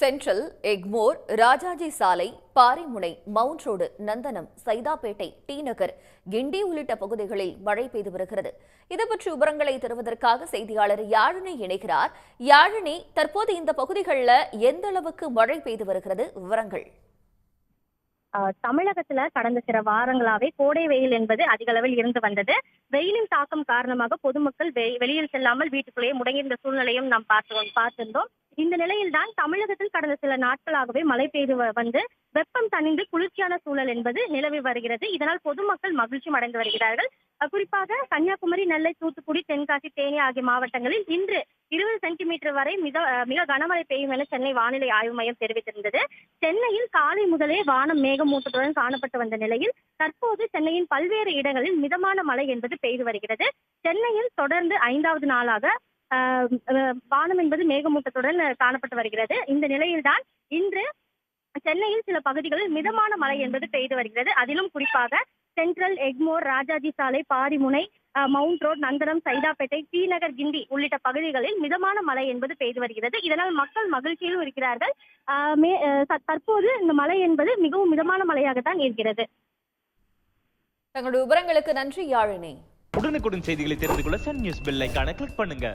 Central, Egmore, Rajaji சாலை, Parimunai, mount road, நந்தனம், Saidapet, D நகர், கிண்டி உள்ளிட்ட பகுதிகளில் மழை பெய்து வருகிறது. இதுபற்றி விவரங்களை தருவதற்காக செய்தியாளர் யாழினி இணைகிறார். யாழினி, தற்போது இந்த பகுதிகளில் எந்த அளவுக்கு மழை பெய்து வருகிறது? விவரங்கள். தமிழகத்துல கடந்த சில வாரங்களாவே கோடை வெயில் என்பது அதிக அளவில் இருந்து வந்தது. வெயிலின் தாக்கம் காரணமாக பொதுமக்கள் வெளியில் செல்லாமல் வீட்டுக்குள்ளேயே முடங்கியிருந்த சூழ்நிலையும் நாம் பார்த்திருந்தோம். இந்த நிலையில்தான் தமிழகத்தில் கடந்த சில நாட்களாகவே மழை பெய்து வந்து வெப்பம் தணிந்து குளிர்ச்சியான சூழல் என்பது நிலவி வருகிறது. இதனால் பொதுமக்கள் மகிழ்ச்சி அடைந்து வருகிறார்கள். குறிப்பாக கன்னியாகுமரி, நெல்லை, தூத்துக்குடி, தென்காசி, தேனி ஆகிய மாவட்டங்களில் இன்று 20 சென்டிமீட்டர் வரை மிக கனமழை பெய்யும் என சென்னை வானிலை ஆய்வு மையம் தெரிவித்திருந்தது. சென்னையில் காலை முதலே வானம் மேகமூட்டத்துடன் காணப்பட்டு வந்த நிலையில் தற்போது சென்னையின் பல்வேறு இடங்களில் மிதமான மழை என்பது பெய்து வருகிறது. சென்னையில் தொடர்ந்து 5வது நாளாக வானம் என்பது மேகமூட்டத்துடன் காணப்பட்டு வருகிறது. இந்த நிலையில்தான் இன்று சென்னையில் சில பகுதிகளில் மிதமான மழை என்பது பெய்து வருகிறது. அதிலும் குறிப்பாக சென்ட்ரல், எக்மோர், ராஜாஜி சாலை, பாரிமுனை, மவுண்ட் ரோடு, நந்தனம், சைதாப்பேட்டை, டி நகர், கிண்டி உள்ளிட்ட பகுதிகளில் மிதமான மழை என்பது பெய்து வருகிறது. இதனால் மக்கள் மகிழ்ச்சியிலும் இருக்கிறார்கள். தற்போது இந்த மழை என்பது மிகவும் மிதமான மழையாகத்தான் இருக்கிறது. தங்களுடைய விவரங்களுக்கு நன்றி யாழினி. உடனுக்குடன் செய்திகளை தெரிந்து கொள்ள சன் நியூஸ் பெல் ஐகானை கிளிக் பண்ணுங்க.